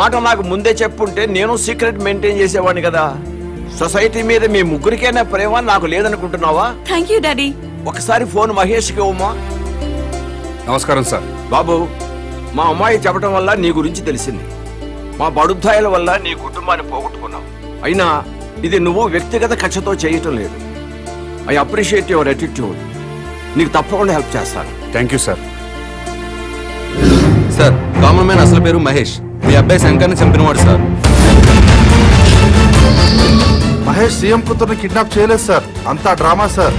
మాట నాకు ముందే చెప్పుంటే నేను సీక్రెట్ మెయింటైన్ చేసేవాడిని కదా. సొసైటీ మీద మీ ముగ్గురికైనా ప్రేమ నాకు లేదనుకుంటున్నావా? Thank you daddy. ఒకసారి ఫోన్ మహేష్కి ఇవ్వమా. నమస్కారం సార్. బాబు, మా అమ్మాయి చెప్పడం వల్ల నీ గురించి తెలిసింది. మా బడుద్దాయిల వల్ల నీ కుటుంబాన్ని పోగొట్టుకున్నావు. అయినా ఇది నువ్వు వ్యక్తిగత కక్షతో చేయటం లేదు. I appreciate your attitude. నీకు తప్పకుండా హెల్ప్ చేస్తాను. Thank you sir. Sir, common man అసలు పేరు మహేష్. మీ అబ్బాయి శంకర్ని చంపినవాడు సార్. మహేష్ సీఎం కూతుర్ని కిడ్నాప్ చేయలేదు సార్, అంతా డ్రామా సార్.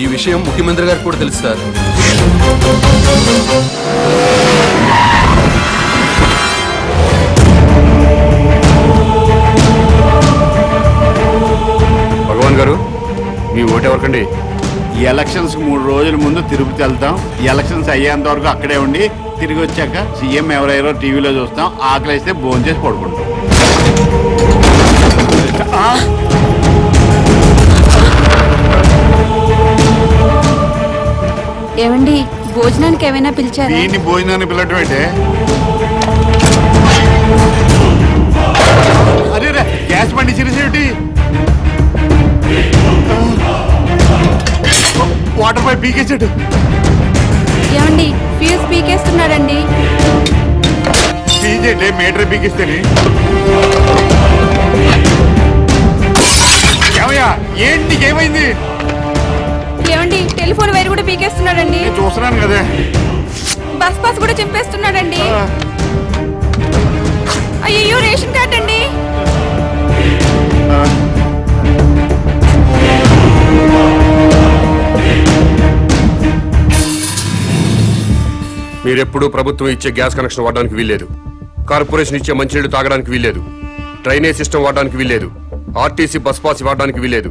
ఈ విషయం ముఖ్యమంత్రి గారికి కూడా తెలుసు సార్. భగవాన్ గారు, మీ ఓటు ఎవరికండి? ఈ ఎలక్షన్స్ 3 రోజుల ముందు తిరుపతి వెళ్తాం. ఈ ఎలక్షన్స్ అయ్యేంత వరకు అక్కడే ఉండి తిరిగి వచ్చాక సీఎం ఎవరెవరో టీవీలో చూస్తాం. ఆకలిస్తే భోజనం చేసి పడుకుంటాం. ఏమండి, భోజనానికి ఏమైనా పిలిచారా? దీన్ని భోజనాన్ని పిల్లటం అంటే అరే గ్యాస్ బండి సిరిసేటి వాటర్ పైప్ పీకేసాడు. ఏమండి, ఫ్యూజ్ పీకేస్తున్నాడండి. పీకేటే మీటర్ పీకిస్తేనే. ఏమయ్యా, ఏంటి ఏమైంది? ఏమండి, టెలిఫోన్ వైర్ కూడా పీకేస్తున్నాడండి. నేను చూస్తున్నాను కదా. బస్ పాస్ కూడా చింపేస్తున్నాడండి. అయ్యో, రేషన్ కార్డ్ అండి. మీరెప్పుడూ ప్రభుత్వం ఇచ్చే గ్యాస్ కనెక్షన్ వాడడానికి వీల్లేదు. కార్పొరేషన్ ఇచ్చే మంచినీళ్లు తాగడానికి వీల్లేదు. డ్రైనేజ్ సిస్టమ్ వాడడానికి వీల్లేదు. ఆర్టీసీ బస్ పాస్ వాడడానికి వీల్లేదు.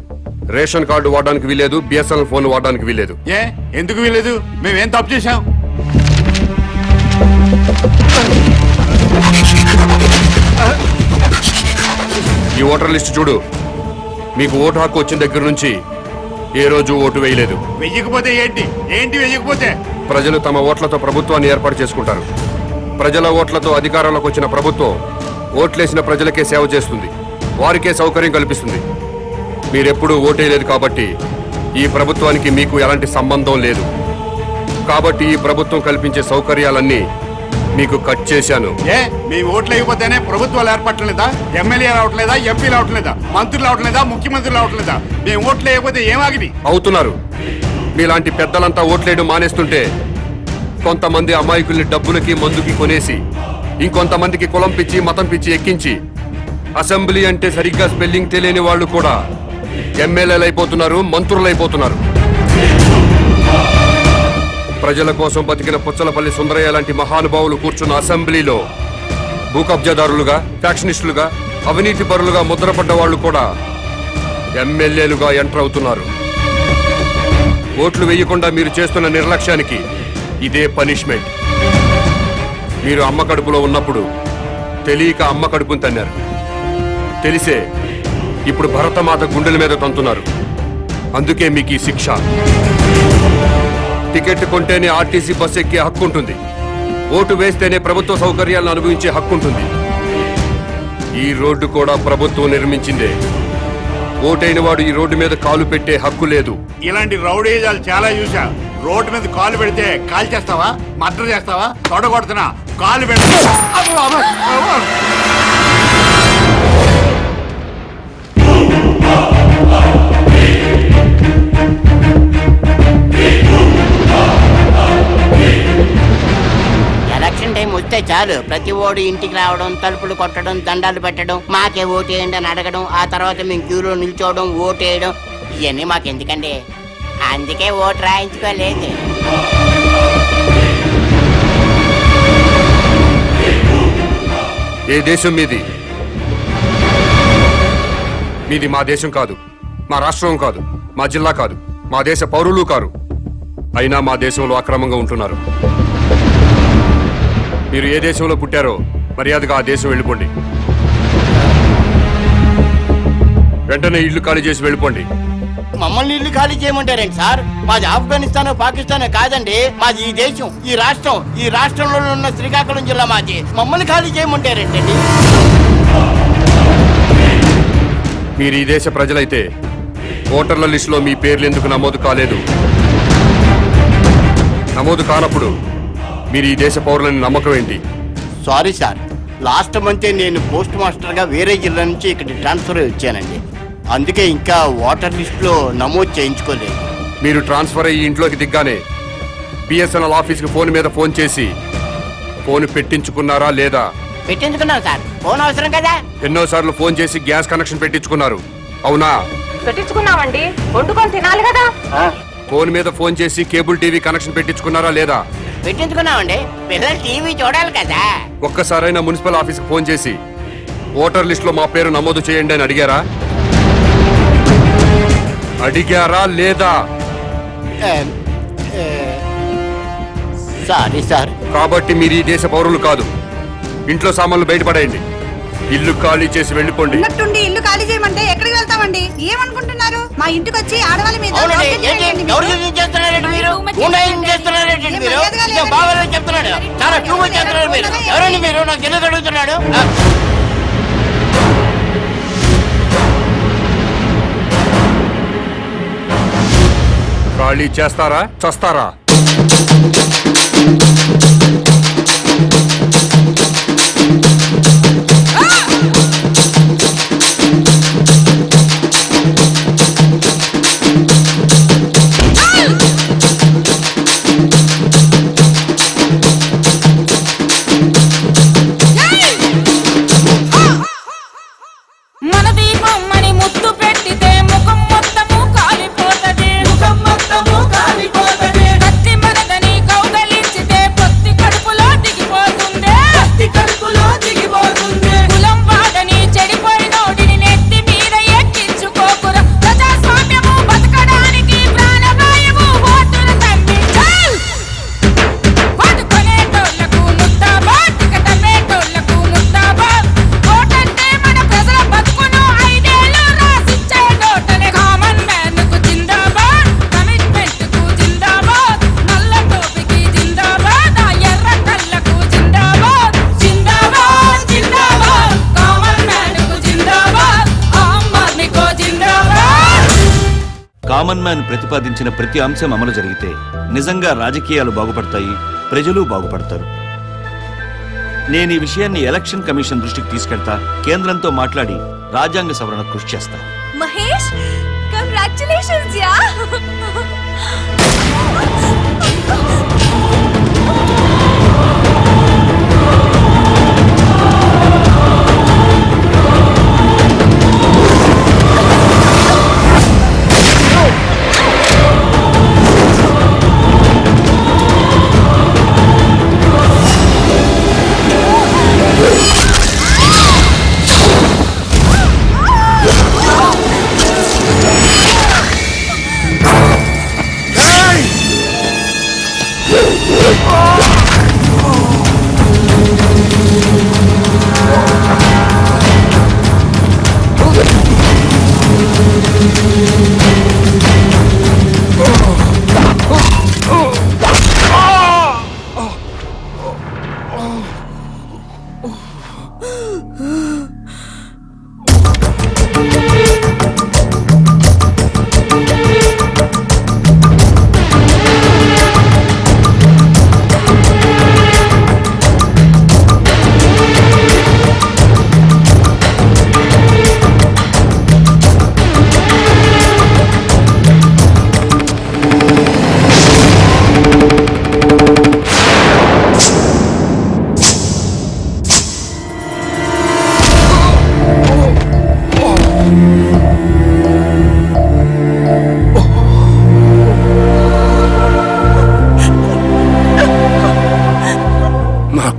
రేషన్ కార్డు వాడడానికి వీల్లేదు. బిఎస్ఎన్ఎల్ ఫోన్ వాడడానికి వీల్లేదు. ఏ ఎందుకు వీలేదు? మేమేం తప్పు చేశాం? ఈ ఓటర్ లిస్టు చూడు. మీకు ఓటు హక్కు వచ్చిన దగ్గర నుంచి ఏ రోజు ఓటు వేయలేదు. వెయ్యకపోతే ఏంటి? ఏంటి వెయ్యకపోతే? ప్రజలు తమ ఓట్లతో ప్రభుత్వాన్ని ఏర్పాటు చేసుకుంటారు. ప్రజల ఓట్లతో అధికారంలోకి వచ్చిన ప్రభుత్వం ఓట్లేసిన ప్రజలకే సేవ చేస్తుంది, వారికే సౌకర్యం కల్పిస్తుంది. మీరెప్పుడూ ఓటేయలేదు కాబట్టి ఈ ప్రభుత్వానికి మీకు ఎలాంటి సంబంధం లేదు. కాబట్టి ఈ ప్రభుత్వం కల్పించే సౌకర్యాలన్నీ మీకు కట్ చేశాను. ఏ మీ ఓట్లు వేయకపోతేనే ప్రభుత్వాలు ఏర్పడలేదా? ఎమ్మెల్యే రావట్లేదా? ఎంపీ రావట్లేదా? మంత్రులు రావట్లేదా? ముఖ్యమంత్రులు రావట్లేదా? మేము ఓట్లు వేయకపోతే ఏమాగిది? అవుతున్నారు. మీలాంటి పెద్దలంతా ఓట్లేయడం మానేస్తుంటే కొంతమంది అమాయకుల్ని డబ్బులకి మందుకి కొనేసి ఇంకొంతమందికి కులం పిచ్చి మతం పిచ్చి ఎక్కించి అసెంబ్లీ అంటే సరిగ్గా స్పెల్లింగ్ తెలియని వాళ్ళు కూడా ఎమ్మెల్యేలు అయిపోతున్నారు, మంత్రులు అయిపోతున్నారు. ప్రజల కోసం బతికిన పుచ్చలపల్లి సుందరయ్య లాంటి మహానుభావులు కూర్చున్న అసెంబ్లీలో భూకబ్జాదారులుగా, ఫ్యాక్షనిస్టులుగా, అవినీతి పరులుగా ముద్రపడ్డ వాళ్ళు కూడా ఎమ్మెల్యేలుగా ఎంటర్ అవుతున్నారు. ఓట్లు వేయకుండా మీరు చేస్తున్న నిర్లక్ష్యానికి ఇదే పనిష్మెంట్. మీరు అమ్మ కడుపులో ఉన్నప్పుడు తెలియక అమ్మ కడుపుని తన్నారు. తెలిసే ఇప్పుడు భరతమాత గుండెల మీద తంతున్నారు. అందుకే మీకు ఈ శిక్ష. టికెట్ కొంటేనే ఆర్టీసీ బస్ ఎక్కే హక్కు ఉంటుంది. ఓటు వేస్తేనే ప్రభుత్వ సౌకర్యాలను అనుభవించే హక్కు ఉంటుంది. ఈ రోడ్డు కూడా ప్రభుత్వం నిర్మించిందే. ఓటైన వాడు ఈ రోడ్డు మీద కాలు పెట్టే హక్కు లేదు. ఇలాంటి రౌడీజాలు చాలా చూసా. రోడ్డు మీద కాలు పెడితే కాలు చేస్తావా? మర్డర్ చేస్తావా? తొడగొడుతున్నా కాలు పెడతా. ఎలక్షన్ టైం వస్తే చాలు ప్రతి ఓడు ఇంటికి రావడం, తలుపులు కొట్టడం, దండాలు పెట్టడం, మాకే ఓటేయండి అని అడగడం, ఆ తర్వాత మేము క్యూలో నిల్చోవడం, ఓటేయడం, ఇవన్నీ మాకెందుకండి? అందుకే ఓటు రాయించుకోలేదు. ఏ దేశం మీది? మీది మా దేశం కాదు, మా రాష్ట్రం కాదు, మా జిల్లా కాదు, మా దేశ పౌరులు కారు. అయినా మా దేశంలో అక్రమంగా ఉంటున్నారు. మీరు ఏ దేశంలో పుట్టారో మర్యాదగా ఆ దేశం వెళ్ళిపోండి. వెంటనే ఇల్లు ఖాళీ చేసి వెళ్ళిపోండి. మమ్మల్ని ఇల్లు ఖాళీ చేయమంటారండి సార్? మాది ఆఫ్ఘనిస్తాన్ పాకిస్తాన్ కాదండి, మాది ఈ దేశం, ఈ రాష్ట్రం. ఈ రాష్ట్రంలో ఉన్న శ్రీకాకుళం జిల్లా మాది. మమ్మల్ని ఖాళీ చేయమంటారండి. మీరు ఈ దేశ ప్రజలైతే ఓటర్ల లిస్టులో మీ పేర్లు ఎందుకు నమోదు కాలేదు? నమోదు కానప్పుడు మీరు ఈ దేశ పౌరులని నమ్మకం ఏంటి? సారీ సార్, లాస్ట్ మంతే నేను పోస్ట్ మాస్టర్గా వేరే జిల్లా నుంచి ఇక్కడ ట్రాన్స్ఫర్ అయ్యి వచ్చానండి. అందుకే ఇంకా ఓటర్ లిస్టులో నమోదు చేయించుకోలేదు. మీరు ట్రాన్స్ఫర్ అయ్యి ఇంట్లోకి దిగ్గానే బిఎస్ఎన్ఎల్ ఆఫీస్కి ఫోన్ మీద ఫోన్ చేసి ఫోన్ పెట్టించుకున్నారా లేదా? పెట్టించుకున్నాను సార్, ఫోన్ అవసరం కదా. ఎన్నోసార్లు ఫోన్ చేసి గ్యాస్ కనెక్షన్ పెట్టించుకున్నారు, అవునా? పెట్టించుకున్నామండి, వండుకొని తినాలి కదా. ఫోన్ మీద ఫోన్ చేసి కేబుల్ టీవీ కనెక్షన్ పెట్టించుకున్నారా లేదా? పెట్టించుకున్నామండి, పిల్లలు టీవీ చూడాలి కదా. ఒక్కసారైనా మున్సిపల్ ఆఫీస్కి ఫోన్ చేసి ఓటర్ లిస్టులో మా పేరు నమోదు చేయండి అని అడిగారా? అడిగారా లేదా? Sorry sir. కాబట్టి మీరు ఈ దేశ పౌరులు కాదు. ఇంట్లో సామాన్లు బయటపడేయండి, ఇల్లు ఖాళీ చేసి వెళ్ళిపోండి. ఉన్నట్టుండి ఇల్లు ఖాళీ చేయమంటే ఎక్కడికి వెళ్తామండి? ఏమనుకుంటున్నారు? మా ఇంటికి వచ్చి ఆడవాళ్ళ మీద అవునండి, దౌర్జన్యం ఏంటి చేయండి మీరు. దౌర్జన్యం చేస్తున్నారండి మీరు? గుండాయిజం చేస్తున్నారండి మీరు? ఇదే బాగాలేదు చెప్తున్నాడు, చాలా టూ మచ్ చేస్తున్నారు మీరు. ఎవరండి మీరు? నాకు ఎందుకు అడుగుతున్నాడు? ఖాళీ చేస్తారా చస్తారా? మన దీపం మని ముద్దు పెట్టితే ముఖం మొత్తము కాలిపోతది. కత్తి మనదని కౌగలించితే పొత్తి కడుపులో దిగిపోతుంది. కులం వాడని చెడిపోయినోడిని నెత్తి మీద ఎక్కించుకోకురా. ప్రజాస్వామ్యము బతకడానికి ప్రాణవాయువు ఓటును తప్పించాలి. పట్టుకునేటోళ్లకు ముద్దాబాద్, టికెటమేటోళ్లకు ముద్దాబాద్. ఓటంటే మన ప్రజల బతుకును 5 ఏళ్లు రాసిచ్చే నోటలే. కామన్ మ్యాన్ కు జిందాబాద్, కమిట్మెంట్ కు జిందాబాద్, నల్ల టోపీకి జిందాబాద్, ఆ ఎర్ర కళ్ళకు జిందాబాద్. జిందాబాద్ జిందాబాద్, కామన్ మ్యాన్ కు జిందాబాద్, ఆమ్ ఆద్మీకో జిందాబాద్. కామన్ మ్యాన్ ప్రతిపాదించిన ప్రతి అంశం అమలు జరిగితే నిజంగా రాజకీయాలు బాగుపడతాయి, ప్రజలు బాగుపడతారు. నేను ఈ విషయాన్ని ఎలక్షన్ కమిషన్ దృష్టికి తీసుకెళ్తా, కేంద్రంతో మాట్లాడి రాజ్యాంగ సవరణ కృషి చేస్తా. Mahesh, congratulations yeah.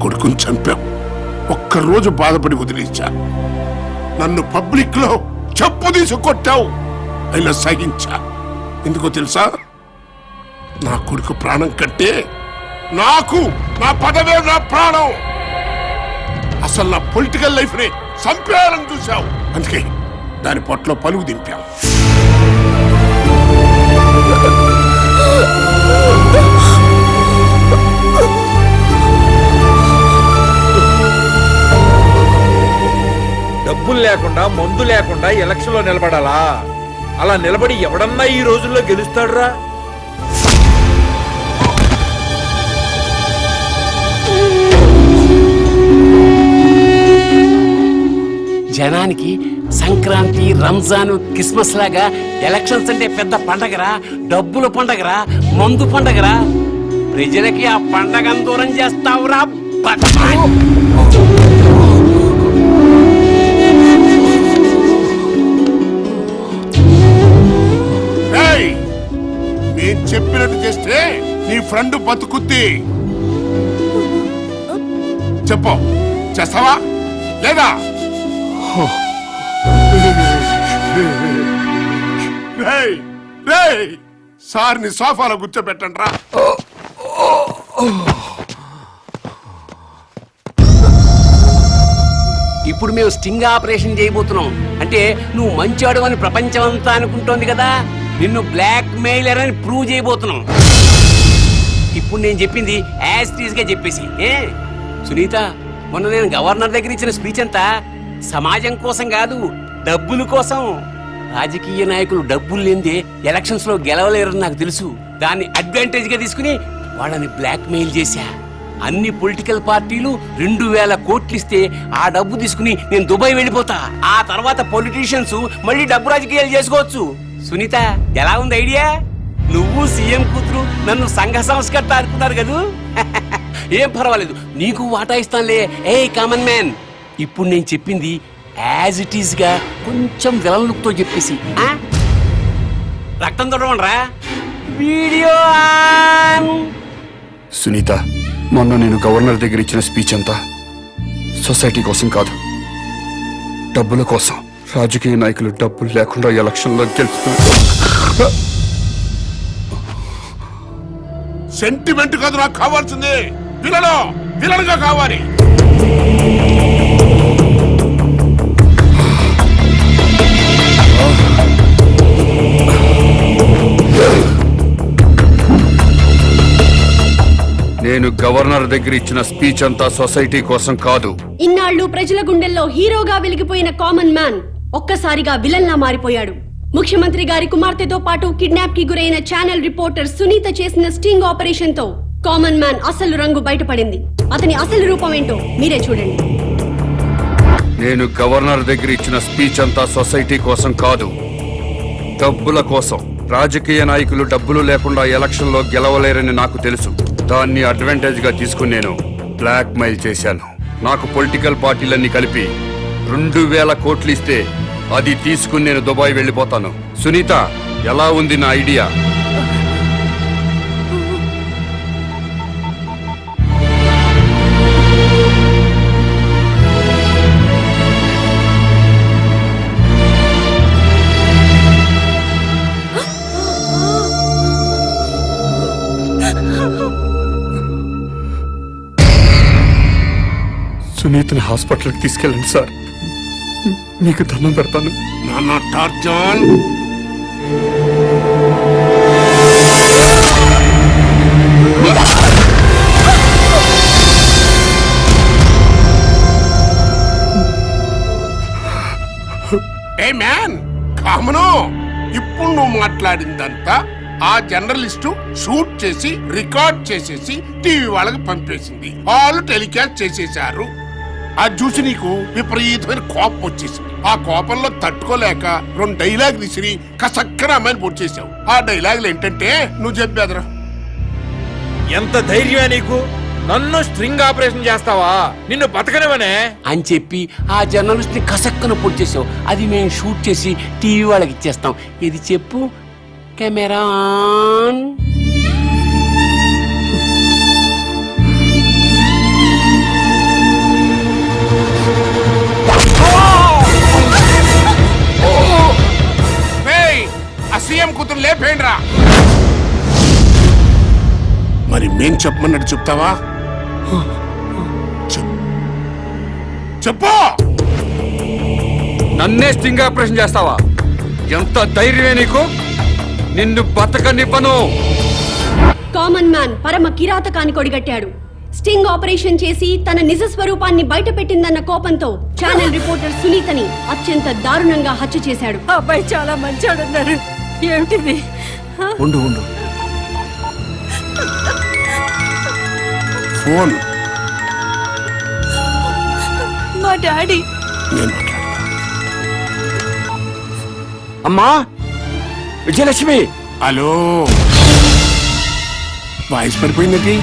కొడుకుని చంపావు, ఒక్కరోజు బాధపడి వదిలేచ్చా. నన్ను పబ్లిక్ లో చెప్పు తీసి కొట్టావు, అయినా సహించా. ఎందుకో తెలుసా? నా కొడుకు ప్రాణం కంటే నాకు నా పదవే నా ప్రాణం. అసలు నా పొలిటికల్ లైఫ్ ని చంపేయాలని చూసావు, అందుకే దాని పొట్లో పలుగు దింపావు. డబ్బులు లేకుండా మందు లేకుండా ఎలక్షన్ లో నిలబడాలా? అలా నిలబడి ఎవడన్నా ఈ రోజుల్లో గెలుస్తాడురా? జనానికి సంక్రాంతి, రంజాన్, క్రిస్మస్ లాగా ఎలక్షన్స్ అంటే పెద్ద పండగరా, డబ్బుల పండగరా, మందు పండగరా. ప్రజలకి ఆ పండగను దూరం చేస్తావురా బదమాష్. ఏయ్, నేను చెప్పినట్టు చేస్తే నీ ఫ్రెండ్ బతుకుద్ది. చెప్పు, చేస్తావా లేదా? రేయ్, రేయ్, సార్ని సోఫాలో కూర్చోబెట్టండి రా. ఇప్పుడు మేము స్టింగ్ ఆపరేషన్ చేయబోతున్నాం. అంటే నువ్వు మంచాడు అని ప్రపంచం అంతా అనుకుంటోంది కదా, నిన్ను బ్లాక్ మెయిలర్ అని ప్రూవ్ చేయబోతున్నాం. ఇప్పుడు నేను చెప్పింది యాజ్ టీజ్ గా చెప్పేసి. సునీత, మొన్న నేను గవర్నర్ దగ్గర ఇచ్చిన స్పీచ్ అంతా సమాజం కోసం కాదు, డబ్బుల కోసం. రాజకీయ నాయకులు డబ్బులు లేనిదే ఎలక్షన్స్ లో గెలవలేరని నాకు తెలుసు. దాన్ని అడ్వాంటేజ్ గా తీసుకుని వాళ్ళని బ్లాక్ మెయిల్ చేశా. అన్ని పొలిటికల్ పార్టీలు 2000 కోట్లు ఇస్తే ఆ డబ్బు తీసుకుని నేను దుబాయ్ వెళ్ళిపోతా. ఆ తర్వాత పొలిటీషియన్స్ మళ్ళీ డబ్బు రాజకీయాలు చేసుకోవచ్చు. సునీత, ఎలా ఉంది ఐడియా? నువ్వు సీఎం కూతురు నన్ను సంఘ సంస్కర్త అనుకున్నారు కదూ. ఏం పర్వాలేదు, నీకు వాటా ఇస్తానులే. ఏ కామన్ మ్యాన్, ఇప్పుడు నేను చెప్పింది యాజ్ ఇట్ ఈస్ గా కొంచెం విలన్ లుక్ తో చెప్పేసి రక్తం తొడవండ్రా. Video on. సునీత, మొన్న నేను గవర్నర్ దగ్గర ఇచ్చిన స్పీచ్ అంతా సొసైటీ కోసం కాదు, డబ్బుల కోసం. రాజకీయ నాయకులు డబ్బులు లేకుండా ఎలక్షన్లో గెలుస్తున్నారు. సెంటిమెంట్ కాదు నాకు కావాల్సింది, విలను విలన్గా కావాలి. నేను గవర్నర్ దగ్గర ఇచ్చిన స్పీచ్ అంతా సొసైటీ కోసం కాదు. ఇన్నాళ్ళు ప్రజల గుండెల్లో హీరోగా వెలిగిపోయిన కామన్ మ్యాన్ ఒక్కసారిగా విలన్ లా మారిపోయాడు. ముఖ్యమంత్రి గారి కుమార్తెతో పాటు కిడ్నాప్ కి గురైన ఛానల్ రిపోర్టర్ సునీత చేసిన స్టింగ్ ఆపరేషన్ తో కామన్ మ్యాన్ అసలు రంగు బయటపడింది. అతని అసలు రూపం ఏంటో మీరే చూడండి. నేను గవర్నర్ దగ్గర ఇచ్చిన స్పీచ్ అంతా సొసైటీ కోసం కాదు, డబ్బుల కోసం. రాజకీయ నాయకులు డబ్బులు లేకుండా ఎలక్షన్లో గెలవలేరని నాకు తెలుసు. దాన్ని అడ్వాంటేజ్ గా తీసుకుని నేను బ్లాక్ మెయిల్ చేశాను. నాకు పొలిటికల్ పార్టీలన్నీ కలిపి 2000 కోట్లు ఇస్తే అది తీసుకుని నేను దుబాయ్ వెళ్ళిపోతాను. సునీత, ఎలా ఉంది నా ఐడియా? సునీతని హాస్పిటల్కి తీసుకెళ్ళండి సార్, మీకు దండం పెడతాను. నాన్న టార్జాన్, ఏ మ్యాన్ కామను, ఇప్పుడు నువ్వు మాట్లాడిందంతా ఆ జర్నలిస్టు షూట్ చేసి రికార్డ్ చేసేసి టీవీ వాళ్ళకి పంపేసింది. వాళ్ళు టెలికాస్ట్ చేసేశారు. అది చూసి నీకు విపరీతమైన కోపం వచ్చేసింది. ఆ కోపంలో తట్టుకోలేక 2 డైలాగ్ విసిరి కసక్కన అమ్మాయిని పొడి చేసావు. ఆ డైలాగులు ఏంటంటే, నువ్వు చెప్పేదరా. ఎంత ధైర్యమే నీకు? నన్ను స్ట్రింగ్ ఆపరేషన్ చేస్తావా? నిన్ను బతకనివనే అని చెప్పి ఆ జర్నలిస్ట్ ని కసక్కన పొడి చేసావు. అది మేము షూట్ చేసి టీవీ వాళ్ళకి ఇచ్చేస్తాం. ఇది చెప్పు. Camera on. సీఎం కూతురు లేపేండ్రా. మరి మేం చెప్పమన్నట్టు చెప్తావా? చెప్పు. నన్నే స్టింగ్ ఆపరేషన్ చేస్తావా? ఎంత ధైర్యమే నీకు? నిన్ను బతకనివ్వను. కామన్ మ్యాన్ పరమ కిరాతకాన్ని కొడిగట్టాడు. స్టింగ్ ఆపరేషన్ చేసి తన నిజ స్వరూపాన్ని బయటపెట్టిందన్న కోపంతో ఛానల్ రిపోర్టర్ సునీతని అత్యంత దారుణంగా హత్య చేశాడు. అబ్బాయి చాలా మంచాడున్నారు. ఏమిటిది? ఉండు ఉండు. ఫోన్ మా డాడీ. నేను మాట్లాడతా. అమ్మా విజయలక్ష్మి. హలో, వాయిస్ పడిపోయిందండి.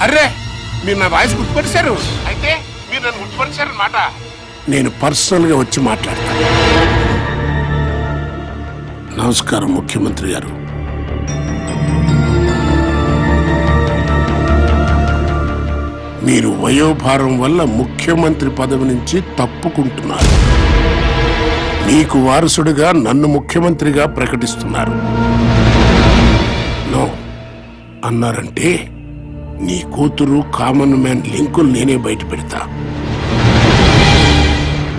అర్రే, మీరు నా వాయిస్ గుర్తుపరిచారు. అయితే మీరు నన్ను గుర్తుపరిచారన్నమాట. నేను పర్సనల్ గా వచ్చి మాట్లాడతాను. నమస్కారం ముఖ్యమంత్రి గారు. మీరు వయోభారం వల్ల ముఖ్యమంత్రి పదవి నుంచి తప్పుకుంటున్నారు. మీకు వారసుడిగా నన్ను ముఖ్యమంత్రిగా ప్రకటిస్తున్నారు. నో అన్నారంటే నీ కూతురు కామన్ మ్యాన్ లింకులు నేనే బయట పెడతా.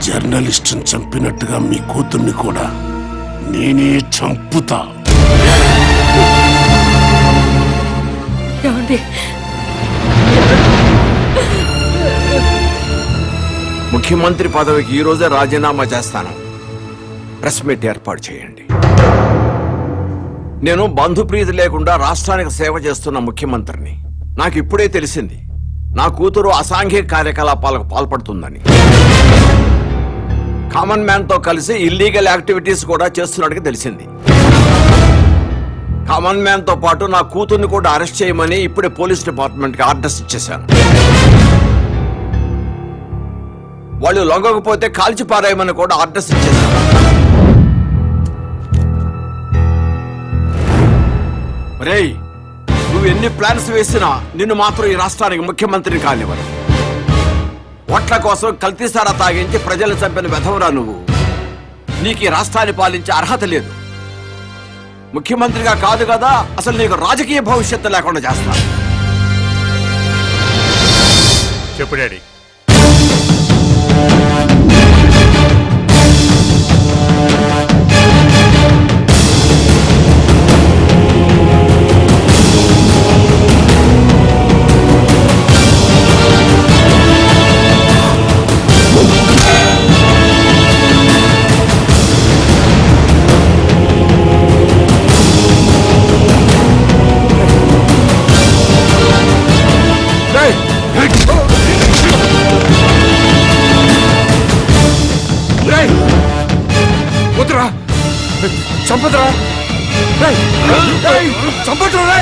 జర్నలిస్టుని చంపినట్టుగా మీ కూతుర్ని కూడా నేనే చంపుతా. ముఖ్యమంత్రి పదవికి ఈ రోజే రాజీనామా చేస్తాను. ప్రెస్ మీట్ ఏర్పాటు చేయండి. నేను బంధుప్రీతి లేకుండా రాష్ట్రానికి సేవ చేస్తున్న ముఖ్యమంత్రిని. నాకు ఇప్పుడే తెలిసింది నా కూతురు అసాంఘిక కార్యకలాపాలకు పాల్పడుతుందని. కామన్ మ్యాన్ తో కలిసి ఇల్లీగల్ యాక్టివిటీస్ కూడా చేస్తున్నట్టుగా తెలిసింది. కామన్ మ్యాన్ తో పాటు నా కూతుర్ని కూడా అరెస్ట్ చేయమని ఇప్పుడే పోలీస్ డిపార్ట్మెంట్ కి ఆర్డర్స్ ఇచ్చేశాను. వాళ్ళు లొంగకపోతే కాల్చి పారేయమని కూడా ఆర్డర్స్ ఇచ్చేశాను. రేయ్, నువ్వు ఎన్ని ప్లాన్స్ వేసినా నిన్ను మాత్రం ఈ రాష్ట్రానికి ముఖ్యమంత్రిని కానివ్వరు. ఓట్ల కోసం కల్తీసారా తాగించి ప్రజలు చంపిన వెధవరా నువ్వు. నీకు ఈ రాష్ట్రాన్ని పాలించే అర్హత లేదు. ముఖ్యమంత్రిగా కాదు కదా, అసలు నీకు రాజకీయ భవిష్యత్తు లేకుండా చేస్తా. చెప్పు డాడీ. వద్దురా, చంపదురా, చంపదురా.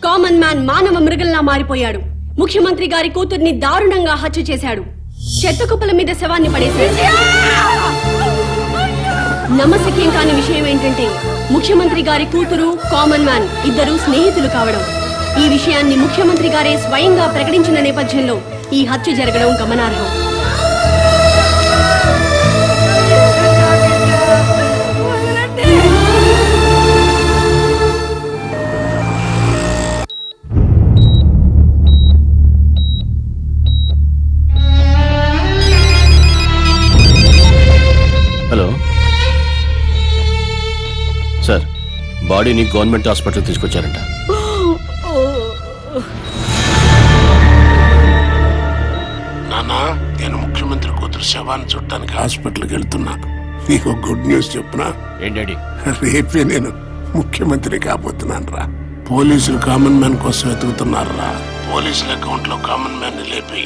కామన్ మ్యాన్ మానవ మృగంలా మారిపోయాడు. ముఖ్యమంత్రి గారి కూతుర్ని దారుణంగా హత్య చేశాడు. చెత్త కుప్పల మీద శవాన్ని పడేశాడు. నమ్మశక్యం కాని విషయం ఏంటంటే ముఖ్యమంత్రి గారి కూతురు కామన్ మ్యాన్ ఇద్దరు స్నేహితులు కావడం. ఈ విషయాన్ని ముఖ్యమంత్రి గారే స్వయంగా ప్రకటించిన నేపథ్యంలో ఈ హత్య జరగడం గమనార్హం. హలో సార్, బాడీని గవర్నమెంట్ హాస్పిటల్ తీసుకొచ్చారంట. నానా, నేను ముఖ్యమంత్రి కూతురు శవాన్ని చుట్టానికి హాస్పిటల్కి వెళ్తున్నా. నీకు గుడ్ న్యూస్ చెప్పునా? ఏంటండి? రేపే నేను ముఖ్యమంత్రి కాబోతున్నాను రా. పోలీసులు కామన్ మ్యాన్ కోసం వెతుకుతున్నారు రా. పోలీసుల అకౌంట్ లో కామన్ మ్యాన్ ని లేపి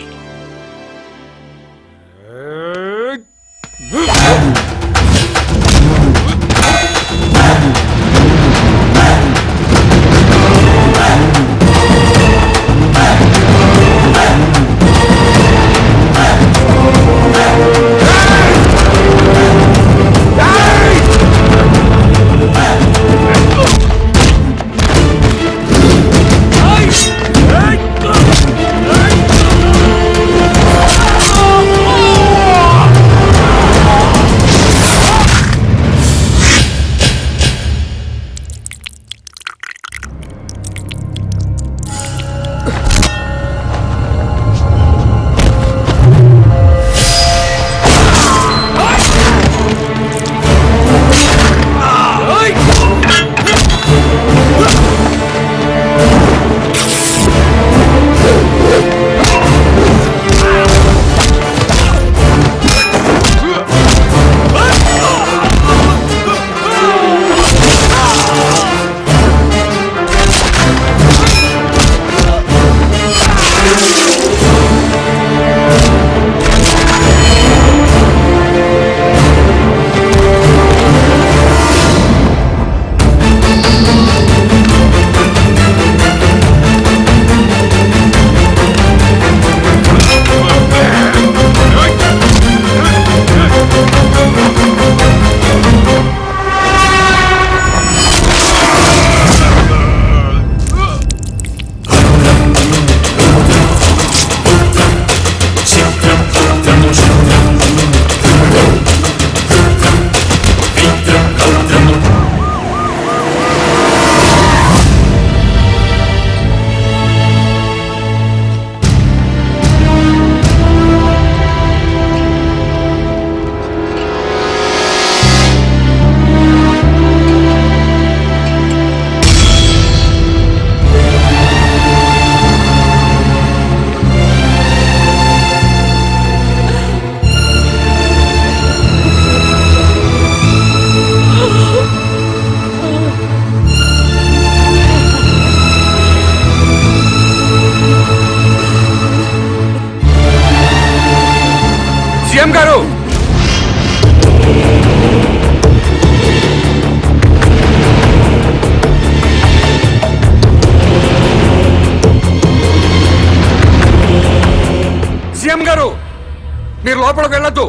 మీరు లోపలికి వెళ్ళొద్దు.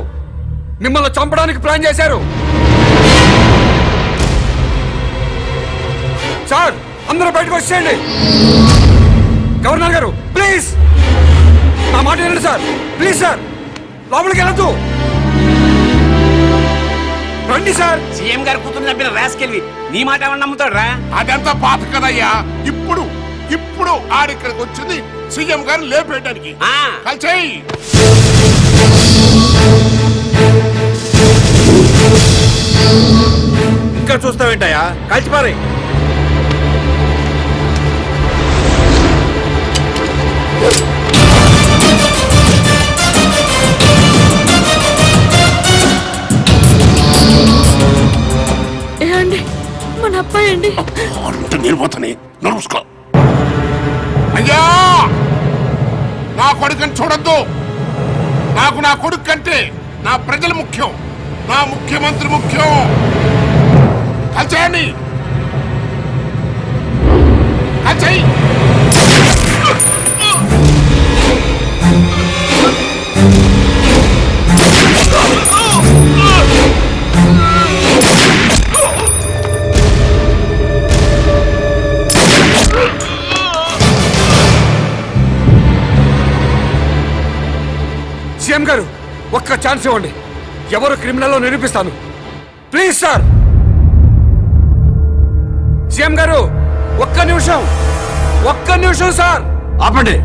మిమ్మల్ని చంపడానికి ప్లాన్ చేశారు. సార్, అందరూ బయటకు వచ్చేయండి. గవర్నర్ గారు, ప్లీజ్ నా మాట వినండి సార్. ప్లీజ్ సార్, లోపలికి వెళ్ళొద్దు. రండి సార్. సీఎం గారు కూతురు చంపిన రాసుకెళ్ళి నీ మాట ఏమన్నా నమ్ముతాడు రా? అదంతా పాత కదయ్యా. ఇప్పుడు ఆడిక్కడికి వచ్చింది సీఎం గారిని లేపేయడానికి. కలిసేయి. ఇంకా చూస్తావేంటయ్యా? కలిసిపారే. ఏమండి, మన అబ్బాయి అండి. నిలబోతానే నమస్కారం. అయ్యా, నా కొడుకుని చూడొద్దు. నాకు నా కొడుకు కంటే నా ప్రజలు ముఖ్యం, నా ముఖ్యమంత్రి ముఖ్యం. కలిసేయండి. కలిసేయి. సీఎం గారు, ఒక్క ఛాన్స్ ఇవ్వండి. ఎవరు క్రిమినల్లో నిరూపిస్తాను. Please sir. సీఎం గారు, ఒక్క నిమిషం సార్. ఆపండి.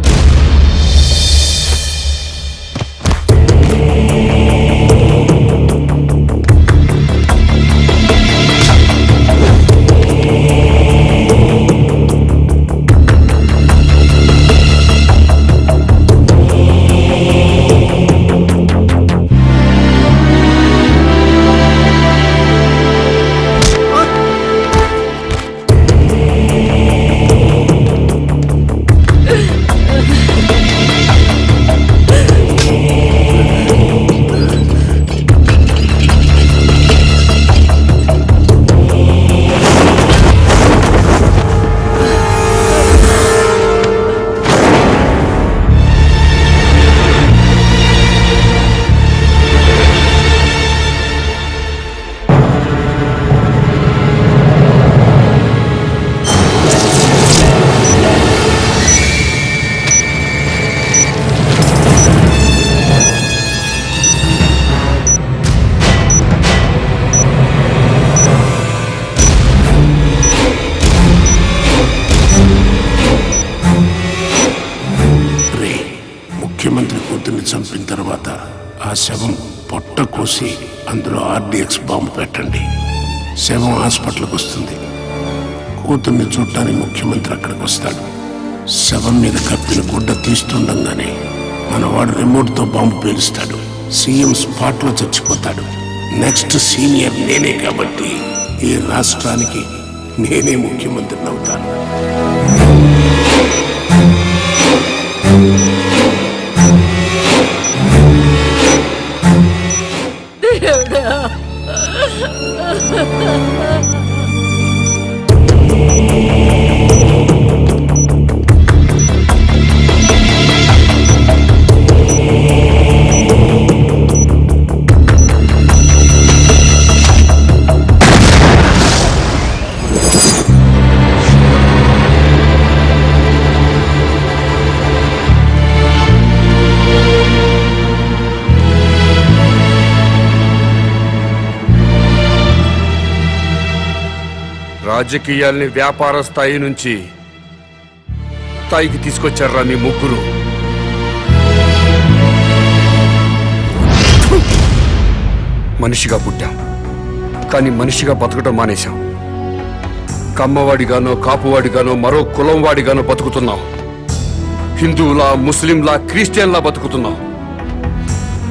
ముఖ్యమంత్రి కూతుర్ని చంపిన తర్వాత ఆ శవం పొట్ట కోసి అందులో ఆర్డిఎక్స్ బాంబు పెట్టండి. శవం హాస్పిటల్కి వస్తుంది. కూతుర్ని చూడటానికి ముఖ్యమంత్రి అక్కడికి వస్తాడు. శవం మీద కప్పిన గుడ్డ తీస్తుండగానే మనవాడు రిమోట్తో బాంబు పేలుస్తాడు. సీఎం స్పాట్లో చచ్చిపోతాడు. నెక్స్ట్ సీనియర్ నేనే కాబట్టి ఈ రాష్ట్రానికి నేనే ముఖ్యమంత్రిని అవుతాను. రాజకీయాల్ని వ్యాపార స్థాయి నుంచి స్థాయికి తీసుకొచ్చారా మీ ముగ్గురు. మనిషిగా పుట్టాం, కానీ మనిషిగా బతకడం మానేశాం. కమ్మవాడిగానో కాపువాడిగానో మరో కులం వాడిగానో బతుకుతున్నాం. హిందువులా, ముస్లింలా, క్రిస్టియన్లా బతుకుతున్నాం.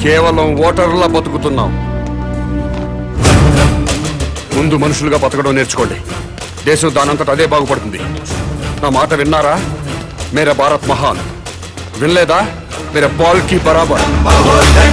కేవలం ఓటర్లా బతుకుతున్నాం. ముందు మనుషులుగా బతకడం నేర్చుకోండి. దేశం దానంతట అదే బాగుపడుతుంది. నా మాట విన్నారా? మేరా భారత్ మహాన్. వినలేదా? మేరా బాల్ కి బరాబర్.